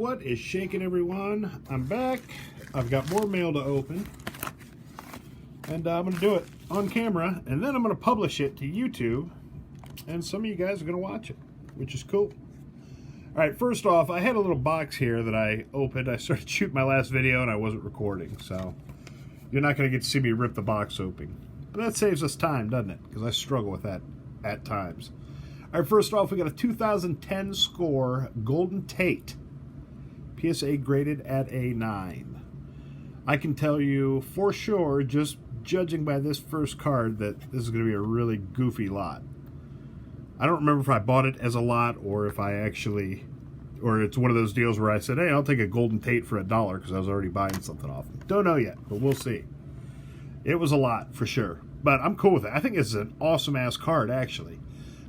What is shaking, everyone? I'm back. I've got more mail to open. And I'm going to do it on camera. And then I'm going to publish it to YouTube. And some of you guys are going to watch it, which is cool. All right, first off, I had a little box here that I opened. I started shooting my last video and I wasn't recording. So you're not going to get to see me rip the box open. But that saves us time, doesn't it? Because I struggle with that at times. All right, first off, we got a 2010 score Golden Tate. PSA graded at a 9. I can tell you for sure, just judging by this first card, that this is going to be a really goofy lot. I don't remember if I bought it as a lot or if I actually, or it's one of those deals where I said, hey, I'll take a Golden Tate for $1 because I was already buying something off them. Don't know yet, but we'll see. It was a lot for sure, but I'm cool with it. I think it's an awesome-ass card, actually.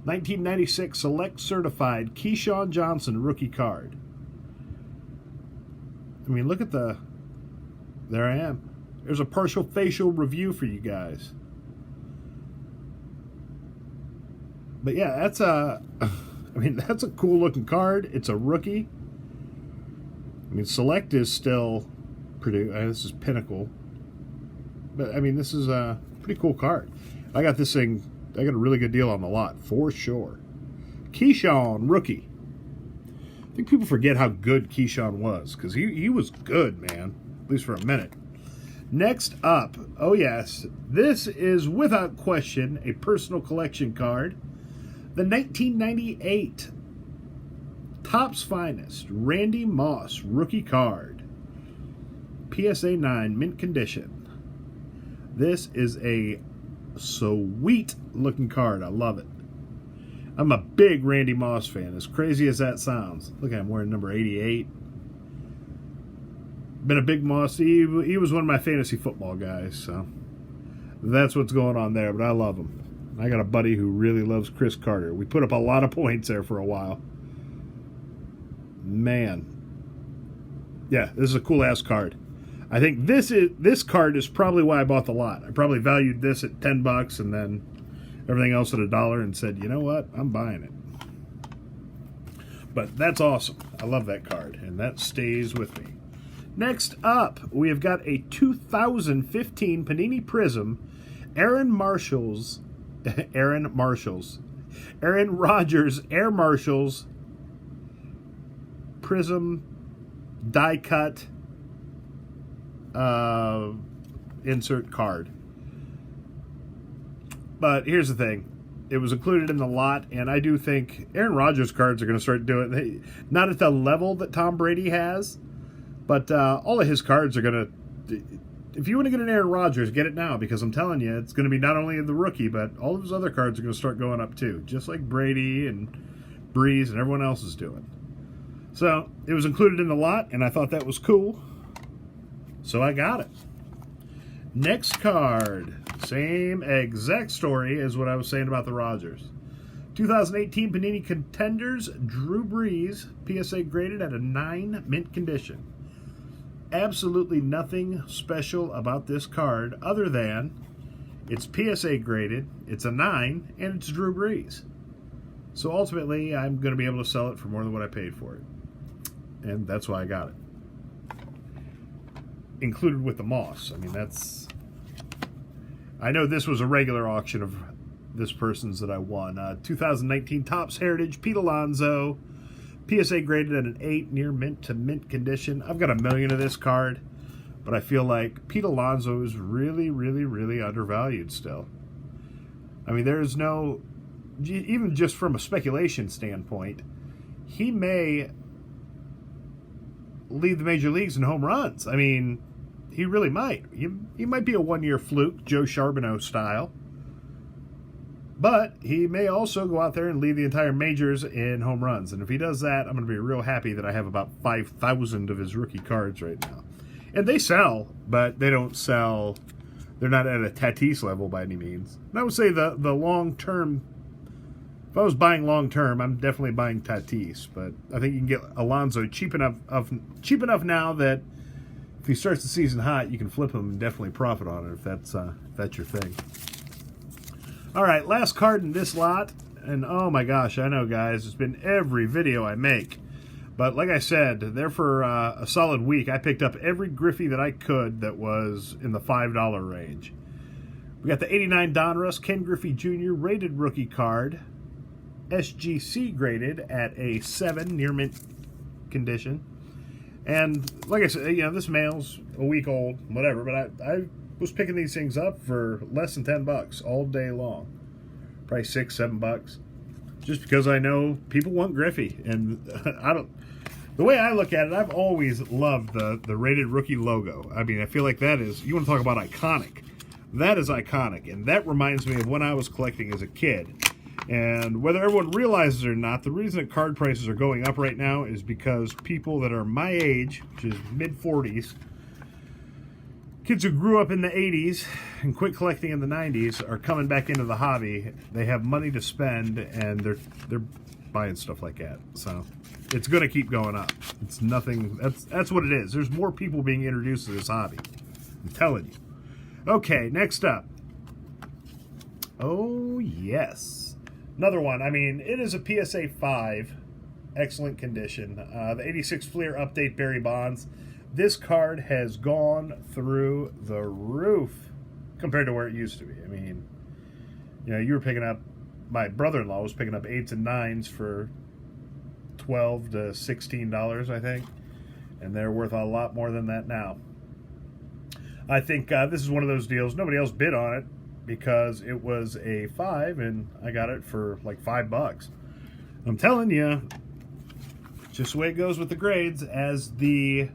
1996 Select Certified Keyshawn Johnson rookie card. I mean, look at the... There I am. There's a partial facial review for you guys. But yeah, that's a... I mean, that's a cool-looking card. It's a rookie. I mean, Select is still pretty... this is Pinnacle. But, I mean, this is a pretty cool card. I got this thing... I got a really good deal on the lot, for sure. Keyshawn, rookie. I think people forget how good Keyshawn was, because he was good, man. At least for a minute. Next up, oh yes, this is without question a personal collection card. The 1998 Topps Finest Randy Moss rookie card. PSA 9, mint condition. This is a sweet looking card. I love it. I'm a big Randy Moss fan, as crazy as that sounds. Look at him wearing number 88. Been a big Moss. He was one of my fantasy football guys, so that's what's going on there, but I love him. I got a buddy who really loves Chris Carter. We put up a lot of points there for a while. Man. Yeah, this is a cool-ass card. I think this card is probably why I bought the lot. I probably valued this at $10 and then everything else at $1 and said, you know what, I'm buying it. But that's awesome. I love that card, and that stays with me. Next up, we have got a 2015 Panini Prism Aaron Rodgers Air Marshals Prism die cut insert card. But here's the thing. It was included in the lot, and I do think Aaron Rodgers cards are going to start doing it. Not at the level that Tom Brady has, but all of his cards are going to... If you want to get an Aaron Rodgers, get it now, because I'm telling you, it's going to be not only the rookie, but all of his other cards are going to start going up too, just like Brady and Breeze and everyone else is doing. So, it was included in the lot, and I thought that was cool, so I got it. Next card. Same exact story as what I was saying about the Rodgers. 2018 Panini Contenders Drew Brees, PSA graded at a 9, mint condition. Absolutely nothing special about this card other than it's PSA graded, it's a 9, and it's Drew Brees. So ultimately, I'm going to be able to sell it for more than what I paid for it. And that's why I got it. Included with the Moss. I mean, that's... I know this was a regular auction of this person's that I won. 2019 Topps Heritage Pete Alonso, PSA graded at an 8, near mint to mint condition. I've got a million of this card, but I feel like Pete Alonso is really, really, really undervalued still. I mean, there is no... Even just from a speculation standpoint, he may lead the major leagues in home runs. I mean... He really might. He might be a one-year fluke, Joe Charbonneau style. But he may also go out there and lead the entire majors in home runs. And if he does that, I'm going to be real happy that I have about 5,000 of his rookie cards right now. And they sell, but they don't sell. They're not at a Tatis level by any means. And I would say the long-term, if I was buying long-term, I'm definitely buying Tatis. But I think you can get Alonso cheap enough now that if he starts the season hot, you can flip him and definitely profit on it if that's your thing. All right, last card in this lot, and oh my gosh, I know, guys, it's been every video I make. But like I said, there for a solid week, I picked up every Griffey that I could that was in the $5 range. We got the 89 Donruss Ken Griffey Jr. rated rookie card, SGC graded at a 7, near mint condition. And like I said, this mail's a week old, whatever, but I was picking these things up for less than $10 all day long. Probably $6, $7. Just because I know people want Griffey. And the way I look at it, I've always loved the rated rookie logo. I mean, I feel like that is, you want to talk about iconic. That is iconic, and that reminds me of when I was collecting as a kid. And whether everyone realizes it or not, the reason that card prices are going up right now is because people that are my age, which is mid-40s, kids who grew up in the 80s and quit collecting in the 90s are coming back into the hobby. They have money to spend, and they're buying stuff like that. So it's going to keep going up. It's nothing. That's what it is. There's more people being introduced to this hobby. I'm telling you. Okay, next up. Oh, yes. Another one. I mean, it is a PSA 5. Excellent condition. The 86 Fleer Update Barry Bonds. This card has gone through the roof compared to where it used to be. I mean, you were picking up, my brother-in-law was picking up 8s and 9s for $12 to $16, I think. And they're worth a lot more than that now. I think this is one of those deals. Nobody else bid on it because it was a 5, and I got it for like $5. I'm telling you, just the way it goes with the grades. As the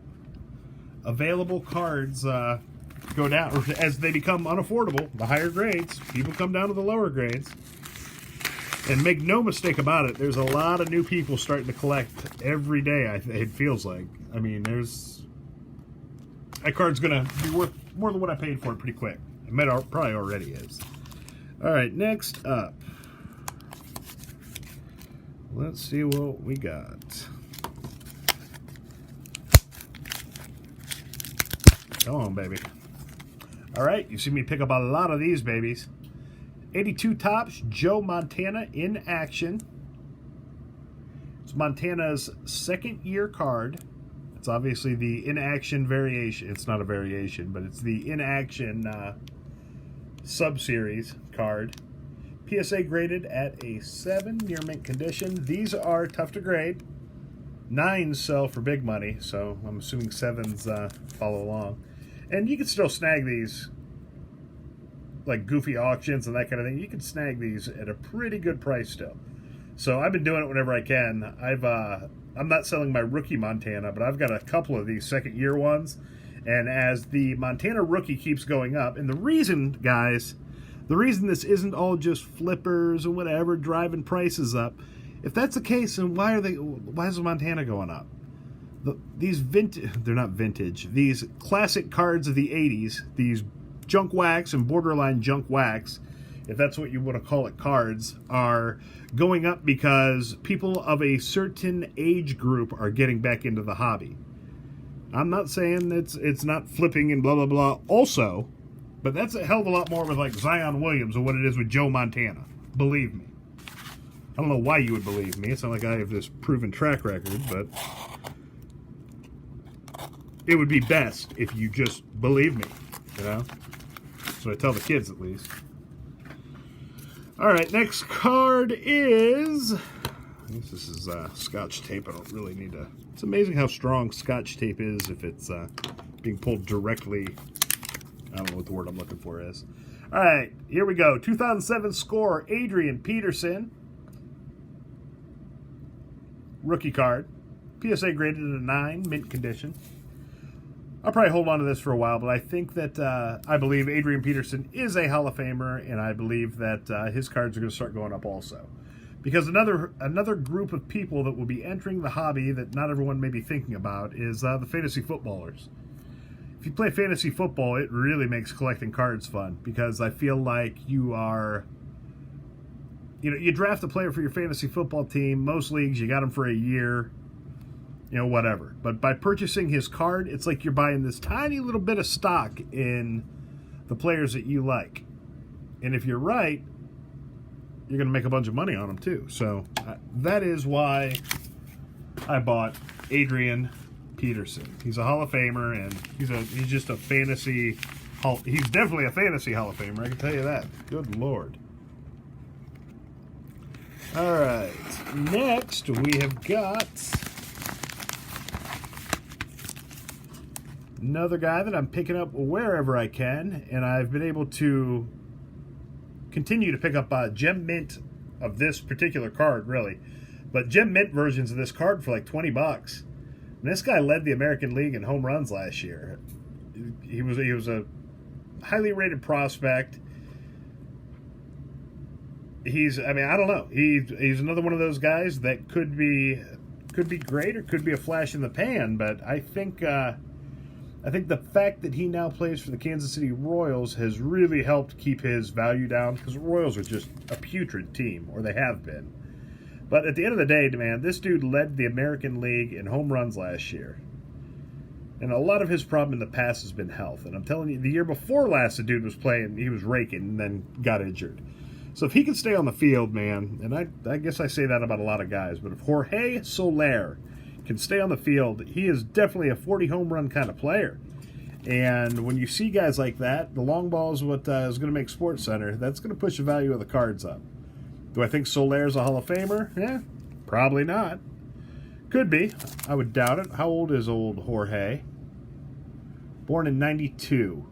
available cards go down, or as they become unaffordable, the higher grades, people come down to the lower grades. And make no mistake about it, there's a lot of new people starting to collect every day, it feels like. I mean, that card's going to be worth more than what I paid for it pretty quick. It probably already is. All right, next up. Let's see what we got. Come on, baby. All right, you see me pick up a lot of these babies. 82 Topps, Joe Montana in action. It's Montana's second-year card. It's obviously the in-action variation. It's not a variation, but it's the in-action sub-series card. PSA graded at a 7, near mint condition. These are tough to grade. 9s sell for big money, so I'm assuming 7s follow along. And you can still snag these, like goofy auctions and that kind of thing. You can snag these at a pretty good price still. So I've been doing it whenever I can. I'm not selling my rookie Montana, but I've got a couple of these second-year ones. And as the Montana rookie keeps going up, and the reason, guys, the reason this isn't all just flippers and whatever driving prices up, if that's the case, then why is the Montana going up? They're not vintage. These classic cards of the 80s, these junk wax and borderline junk wax, if that's what you want to call it, cards, are going up because people of a certain age group are getting back into the hobby. I'm not saying it's not flipping and blah, blah, blah also, but that's a hell of a lot more with like Zion Williams than what it is with Joe Montana. Believe me. I don't know why you would believe me. It's not like I have this proven track record, but it would be best if you just believe me, So I tell the kids, at least. All right, next card is, I guess this is Scotch tape. I don't really need to. It's amazing how strong Scotch tape is if it's being pulled directly. I don't know what the word I'm looking for is. All right, here we go. 2007 score, Adrian Peterson. Rookie card. PSA graded at a 9, mint condition. I'll probably hold on to this for a while, but I think that I believe Adrian Peterson is a Hall of Famer, and I believe that his cards are going to start going up also. Because another group of people that will be entering the hobby that not everyone may be thinking about is the fantasy footballers. If you play fantasy football, it really makes collecting cards fun, because I feel like you draft a player for your fantasy football team. Most leagues, you got them for a year. Whatever. But by purchasing his card, it's like you're buying this tiny little bit of stock in the players that you like. And if you're right, you're going to make a bunch of money on them too. So that is why I bought Adrian Peterson. He's a Hall of Famer, and he's just a fantasy. He's definitely a fantasy Hall of Famer. I can tell you that. Good Lord. All right. Next, we have got another guy that I'm picking up wherever I can, and I've been able to continue to pick up gem mint of this particular card, really. But gem mint versions of this card for like 20 bucks. And this guy led the American League in home runs last year. He was a highly rated prospect. I don't know. He's another one of those guys that could be great or could be a flash in the pan, but I think the fact that he now plays for the Kansas City Royals has really helped keep his value down, because the Royals are just a putrid team, or they have been. But at the end of the day, man, this dude led the American League in home runs last year. And a lot of his problem in the past has been health. And I'm telling you, the year before last, the dude was playing, he was raking and then got injured. So if he can stay on the field, man, and I guess I say that about a lot of guys, but if Jorge Soler can stay on the field, he is definitely a 40 home run kind of player. And when you see guys like that, the long ball is what is going to make SportsCenter. That's going to push the value of the cards up. Do I think Soler's a Hall of Famer? Yeah, probably not. Could be. I would doubt it. How old is old Jorge? Born in 92.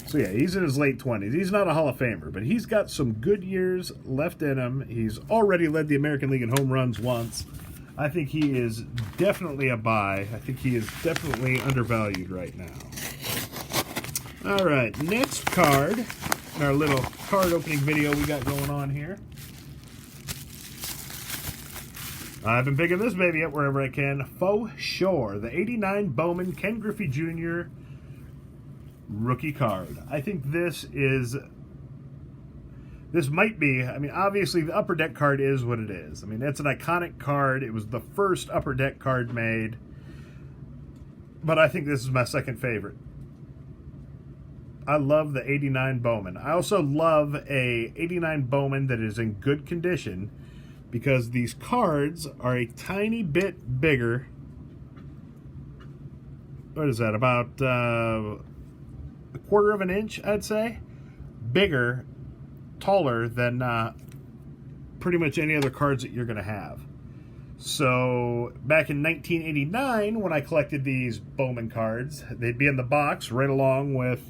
So yeah, he's in his late 20s. He's not a Hall of Famer, but he's got some good years left in him. He's already led the American League in home runs once. I think he is definitely a buy. I think he is definitely undervalued right now. All right, next card in our little card opening video we got going on here. I've been picking this baby up wherever I can. Faux Sure, the 89 Bowman Ken Griffey Jr. rookie card. I think this might be, obviously the Upper Deck card is what it is. It's an iconic card. It was the first Upper Deck card made. But I think this is my second favorite. I love the 89 Bowman. I also love a 89 Bowman that is in good condition, because these cards are a tiny bit bigger. What is that? About a quarter of an inch, I'd say. Bigger, taller than pretty much any other cards that you're going to have. So back in 1989, when I collected these Bowman cards, they'd be in the box right along with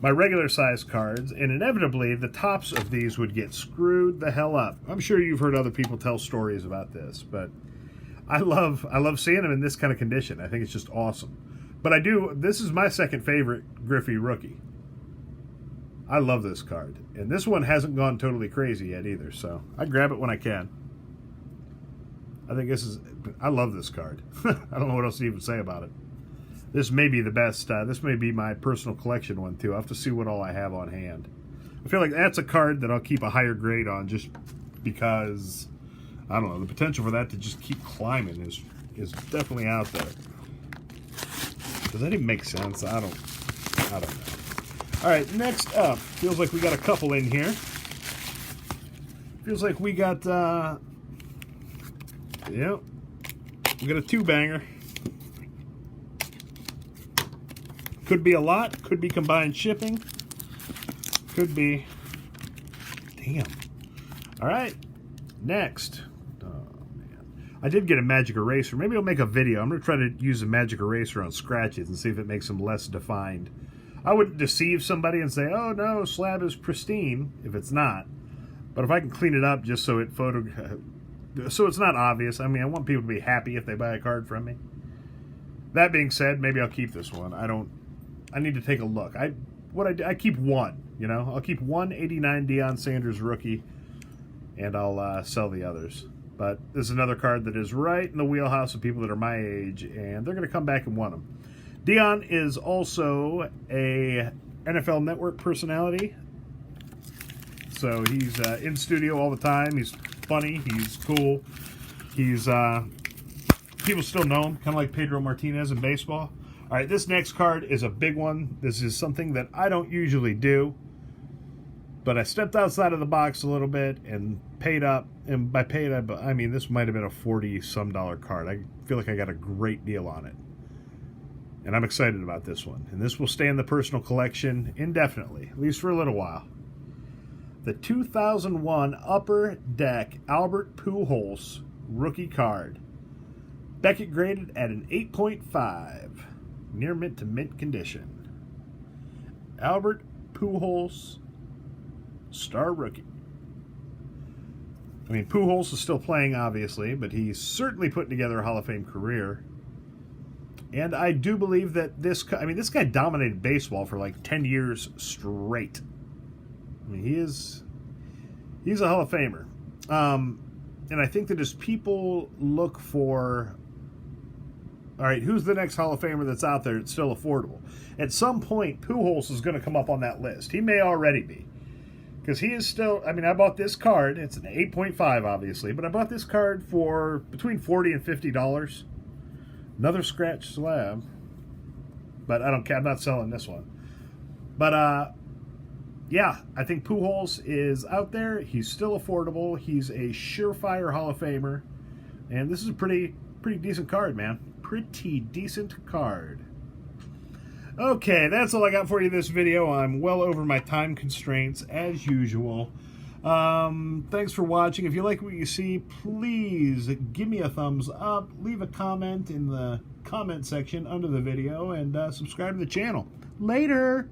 my regular size cards, and inevitably the tops of these would get screwed the hell up. I'm sure you've heard other people tell stories about this, but I love seeing them in this kind of condition. I think it's just awesome. But this is my second favorite Griffey rookie. I love this card. And this one hasn't gone totally crazy yet either, so I grab it when I can. I love this card. I don't know what else to even say about it. This may be the best. This may be my personal collection one, too. I'll have to see what all I have on hand. I feel like that's a card that I'll keep a higher grade on, just because, I don't know, the potential for that to just keep climbing is definitely out there. Does that even make sense? I don't know. All right, next up. Feels like we got a couple in here. Feels like we got, we got a two-banger. Could be a lot. Could be combined shipping. Could be. Damn. All right. Next. Oh, man. I did get a magic eraser. Maybe I'll make a video. I'm going to try to use a magic eraser on scratches and see if it makes them less defined. I wouldn't deceive somebody and say, oh, no, slab is pristine, if it's not. But if I can clean it up just so so it's not obvious. I want people to be happy if they buy a card from me. That being said, maybe I'll keep this one. I need to take a look. I keep one, I'll keep one 89 Deion Sanders rookie, and I'll sell the others. But this is another card that is right in the wheelhouse of people that are my age, and they're going to come back and want them. Deion is also a NFL Network personality, so he's in studio all the time. He's funny. He's cool. He's people still know him, kind of like Pedro Martinez in baseball. All right, this next card is a big one. This is something that I don't usually do. But I stepped outside of the box a little bit and paid up. And by paid up, I mean this might have been a $40-some card. I feel like I got a great deal on it. And I'm excited about this one. And this will stay in the personal collection indefinitely, at least for a little while. The 2001 Upper Deck Albert Pujols rookie card. Beckett graded at an 8.5. Near mint to mint condition. Albert Pujols, star rookie. I mean, Pujols is still playing, obviously, but he's certainly putting together a Hall of Fame career. And I do believe that this guy dominated baseball for like 10 years straight. I mean, he's a Hall of Famer. And I think that as people look for, all right, who's the next Hall of Famer that's out there that's still affordable? At some point, Pujols is going to come up on that list. He may already be. Because he is still, I mean, I bought this card. It's an 8.5, obviously. But I bought this card for between $40 and $50. Another scratch slab. But I don't care. I'm not selling this one. But, yeah, I think Pujols is out there. He's still affordable. He's a surefire Hall of Famer. And this is a pretty decent card, man. Pretty decent card. Okay, that's all I got for you this video. I'm well over my time constraints, as usual. Thanks for watching. If you like what you see, please give me a thumbs up. Leave a comment in the comment section under the video, and subscribe to the channel. Later!